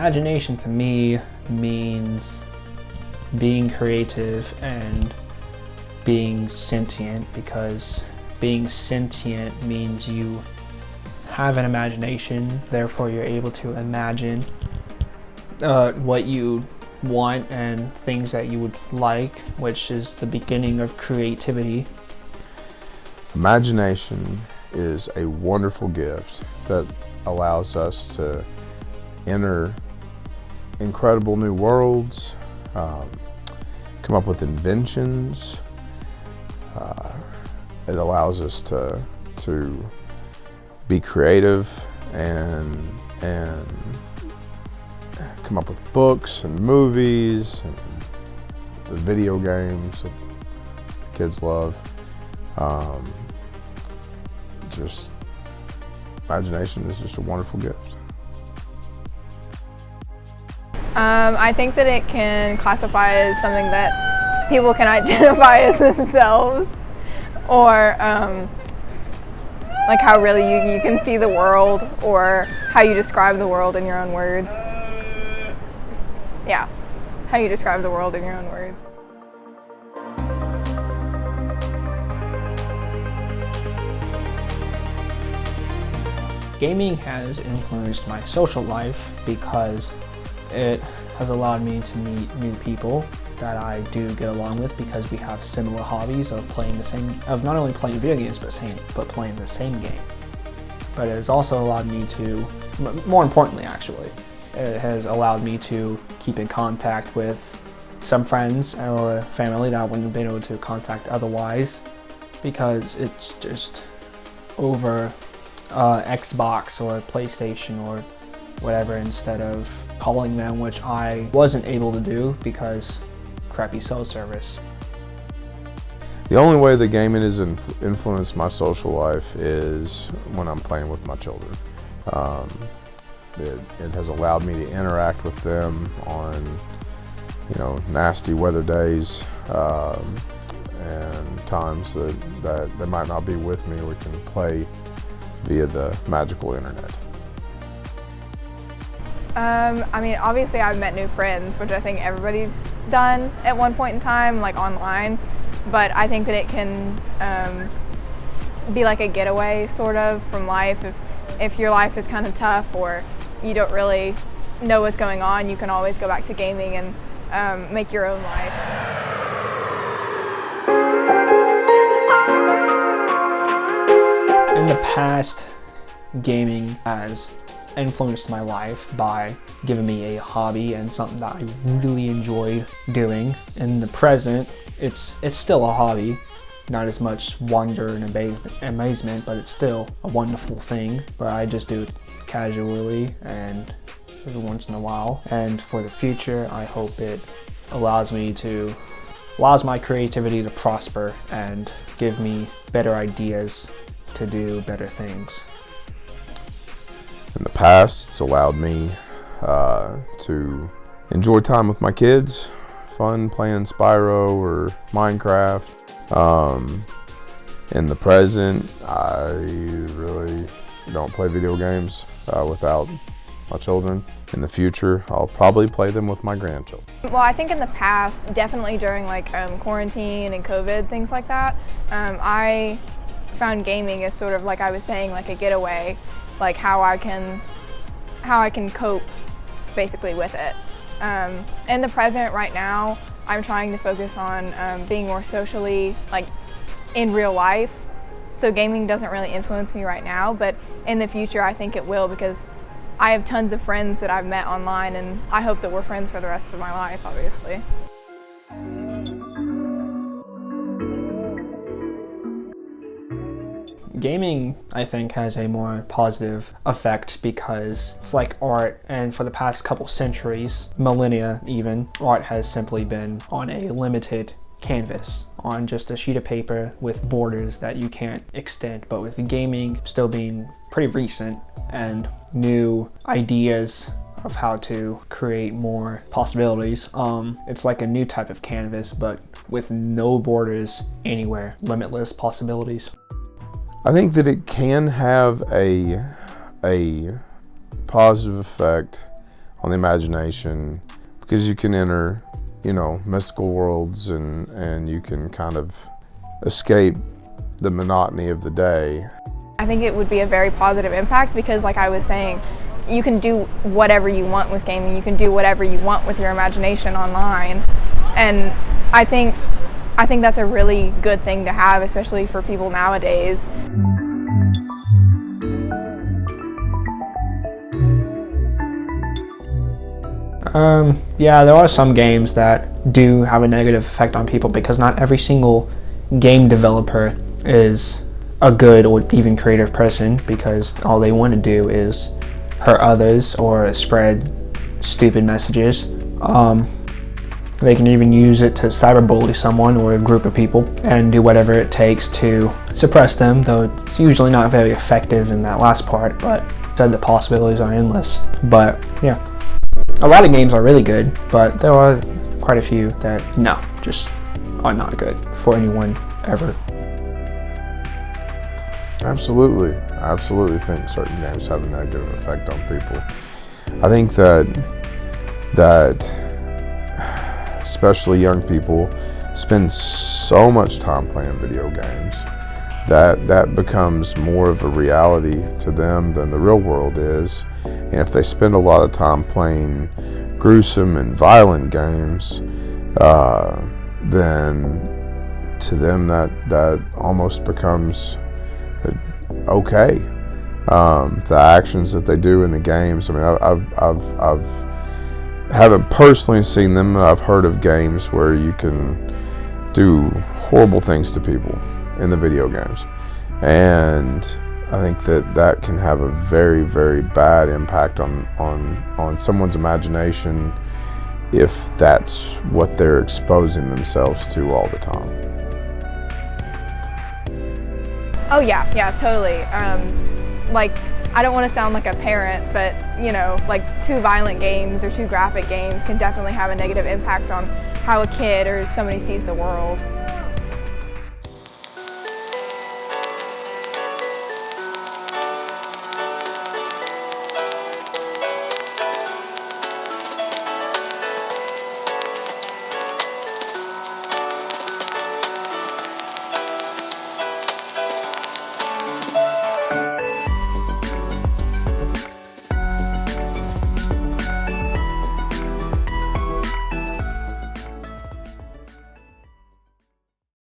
Imagination to me means being creative and being sentient, because being sentient means you have an imagination, therefore you're able to imagine what you want and things that you would like, which is the beginning of creativity. Imagination is a wonderful gift that allows us to enter incredible new worlds, come up with inventions. It allows us to be creative and come up with books and movies and the video games that kids love. Just imagination is just a wonderful gift. I think that it can classify as something that people can identify as themselves, or like how really you can see the world, or how you describe the world in your own words. Yeah, how you describe the world in your own words. Gaming has influenced my social life because it has allowed me to meet new people that I do get along with, because we have similar hobbies of not only playing video games but playing the same game. But it has also allowed me to, more importantly actually, it has allowed me to keep in contact with some friends or family that I wouldn't have been able to contact otherwise, because it's just over Xbox or PlayStation or whatever, instead of calling them, which I wasn't able to do because crappy cell service. The only way that gaming has influenced my social life is when I'm playing with my children. It has allowed me to interact with them on, nasty weather days and times that they might not be with me. We can play via the magical internet. Obviously I've met new friends, which I think everybody's done at one point in time, like online, but I think that it can be like a getaway sort of from life. If your life is kind of tough or you don't really know what's going on, you can always go back to gaming and make your own life. In the past, gaming has influenced my life by giving me a hobby and something that I really enjoyed doing. In the present, it's still a hobby, not as much wonder and amazement, but it's still a wonderful thing. But I just do it casually and every once in a while. And for the future, I hope it allows my creativity to prosper and give me better ideas to do better things. In the past, it's allowed me to enjoy time with my kids, fun playing Spyro or Minecraft. In the present, I really don't play video games without my children. In the future, I'll probably play them with my grandchildren. Well, I think in the past, definitely during quarantine and COVID, things like that, I found gaming as sort of, like I was saying, like a getaway, like how I can cope basically with it. In the present right now, I'm trying to focus on being more socially, like in real life. So gaming doesn't really influence me right now, but in the future I think it will, because I have tons of friends that I've met online, and I hope that we're friends for the rest of my life, obviously. Gaming, I think, has a more positive effect because it's like art, and for the past couple centuries, millennia even, art has simply been on a limited canvas, on just a sheet of paper with borders that you can't extend. But with gaming still being pretty recent and new ideas of how to create more possibilities, it's like a new type of canvas, but with no borders anywhere, limitless possibilities. I think that it can have a positive effect on the imagination, because you can enter, you know, mystical worlds and you can kind of escape the monotony of the day. I think it would be a very positive impact because, like I was saying, you can do whatever you want with gaming. You can do whatever you want with your imagination online, and I think that's a really good thing to have, especially for people nowadays. Yeah, there are some games that do have a negative effect on people because not every single game developer is a good or even creative person, because all they want to do is hurt others or spread stupid messages. They can even use it to cyberbully someone or a group of people and do whatever it takes to suppress them, though it's usually not very effective in that last part, but said the possibilities are endless. But yeah, a lot of games are really good, but there are quite a few that just are not good for anyone ever. Absolutely. I absolutely think certain games have a negative effect on people. I think that especially young people spend so much time playing video games that becomes more of a reality to them than the real world is. And if they spend a lot of time playing gruesome and violent games, then to them that almost becomes okay. The actions that they do in the games, I mean, I've haven't personally seen them, but I've heard of games where you can do horrible things to people in the video games, and I think that can have a very, very bad impact on someone's imagination if that's what they're exposing themselves to all the time. Oh yeah, totally. Like, I don't want to sound like a parent, but you know, like too violent games or too graphic games can definitely have a negative impact on how a kid or somebody sees the world.